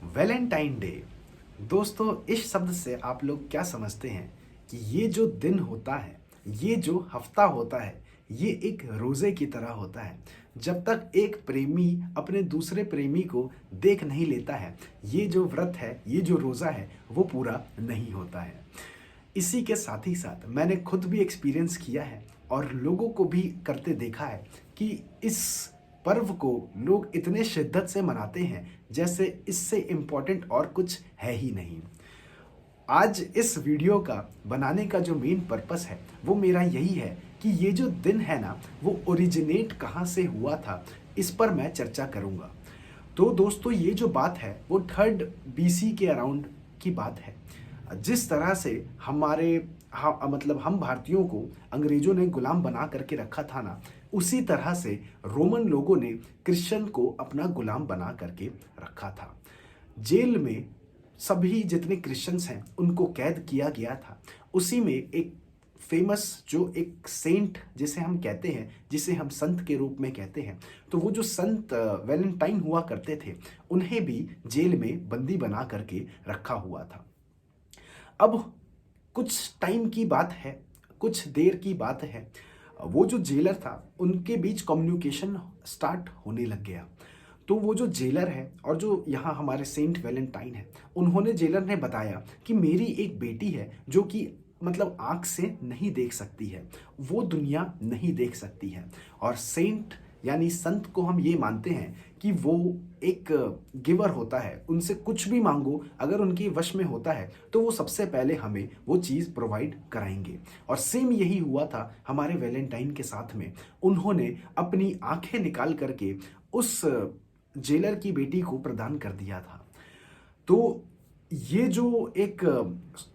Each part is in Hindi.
Valentine day. दोस्तों, इस शब्द से आप लोग क्या समझते हैं कि ये जो दिन होता है, ये जो हफ्ता होता है, ये एक रोजे की तरह होता है। जब तक एक प्रेमी अपने दूसरे प्रेमी को देख नहीं लेता है, ये जो व्रत है, ये जो रोजा है, वो पूरा नहीं होता है। इसी के साथ ही साथ मैंने खुद भी एक्सपीरियंस किया है और लोगों को भी करते देखा है कि इस पर्व को लोग इतने शिद्दत से मनाते हैं जैसे इससे इम्पोर्टेंट और कुछ है ही नहीं। आज इस वीडियो का बनाने का जो मेन पर्पस है वो मेरा यही है कि ये जो दिन है ना, वो ओरिजिनेट कहाँ से हुआ था, इस पर मैं चर्चा करूँगा। तो दोस्तों, ये जो बात है वो 3rd BC के अराउंड की बात है। जिस तरह से मतलब हम भारतीयों को अंग्रेजों ने गुलाम बना करके रखा था ना, उसी तरह से रोमन लोगों ने क्रिश्चियन को अपना गुलाम बना करके रखा था। जेल में सभी जितने क्रिश्चियंस हैं उनको कैद किया गया था। उसी में एक फेमस जो एक सेंट जिसे हम कहते हैं, जिसे हम संत के रूप में कहते हैं, तो वो जो संत वैलेंटाइन हुआ करते थे, उन्हें भी जेल में बंदी बना करके रखा हुआ था। अब कुछ टाइम की बात है, कुछ देर की बात है, वो जो जेलर था उनके बीच कम्युनिकेशन स्टार्ट होने लग गया। तो वो जो जेलर है और जो यहाँ हमारे सेंट वैलेंटाइन है, उन्होंने जेलर ने बताया कि मेरी एक बेटी है जो कि मतलब आँख से नहीं देख सकती है, वो दुनिया नहीं देख सकती है। और सेंट यानी संत को हम ये मानते हैं कि वो एक गिवर होता है, उनसे कुछ भी मांगो, अगर उनके वश में होता है तो वो सबसे पहले हमें वो चीज़ प्रोवाइड कराएंगे। और सेम यही हुआ था हमारे वैलेंटाइन के साथ में। उन्होंने अपनी आंखें निकाल करके उस जेलर की बेटी को प्रदान कर दिया था। तो ये जो एक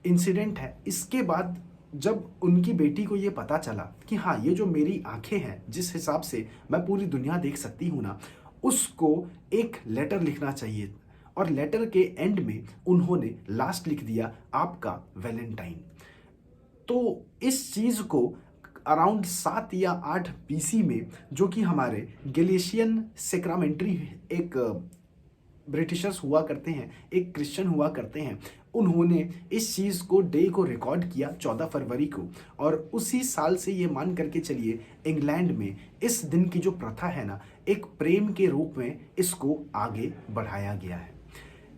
इंसिडेंट है, इसके बाद जब उनकी बेटी को ये पता चला कि हाँ, ये जो मेरी आंखें हैं, जिस हिसाब से मैं पूरी दुनिया देख सकती हूँ ना, उसको एक लेटर लिखना चाहिए। और लेटर के एंड में उन्होंने लास्ट लिख दिया, आपका वैलेंटाइन। तो इस चीज़ को अराउंड 7 या 8 BC में, जो कि हमारे गैलिशियन सेक्रामेंट्री एक ब्रिटिशर्स हुआ करते हैं, एक क्रिश्चियन हुआ करते हैं, उन्होंने इस चीज़ को डे को रिकॉर्ड किया 14 फरवरी को। और उसी साल से ये मान करके चलिए, इंग्लैंड में इस दिन की जो प्रथा है ना, एक प्रेम के रूप में इसको आगे बढ़ाया गया है।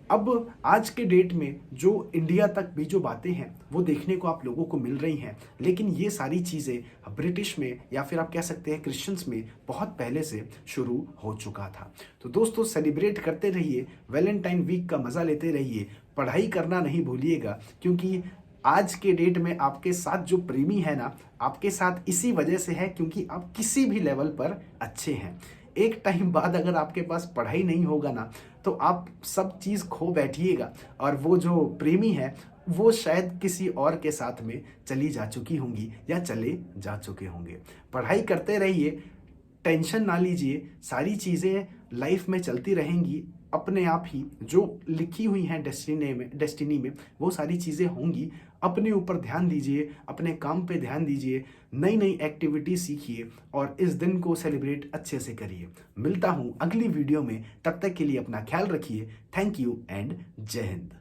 अब आज के डेट में जो इंडिया तक भी जो बातें हैं वो देखने को आप लोगों को मिल रही हैं, लेकिन ये सारी चीज़ें ब्रिटिश में या फिर आप कह सकते हैं क्रिश्चियंस में बहुत पहले से शुरू हो चुका था। तो दोस्तों, सेलिब्रेट करते रहिए, वैलेंटाइन वीक का मज़ा लेते रहिए, पढ़ाई करना नहीं भूलिएगा, क्योंकि आज के डेट में आपके साथ जो प्रेमी है ना, आपके साथ इसी वजह से है क्योंकि आप किसी भी लेवल पर अच्छे हैं। एक टाइम बाद अगर आपके पास पढ़ाई नहीं होगा ना, तो आप सब चीज़ खो बैठिएगा और वो जो प्रेमी है वो शायद किसी और के साथ में चली जा चुकी होंगी या चले जा चुके होंगे। पढ़ाई करते रहिए, टेंशन ना लीजिए, सारी चीज़ें लाइफ में चलती रहेंगी अपने आप ही। जो लिखी हुई हैं डेस्टिनी में वो सारी चीज़ें होंगी। अपने ऊपर ध्यान दीजिए, अपने काम पे ध्यान दीजिए, नई नई एक्टिविटी सीखिए और इस दिन को सेलिब्रेट अच्छे से करिए। मिलता हूँ अगली वीडियो में, तब तक के लिए अपना ख्याल रखिए। थैंक यू एंड जय हिंद।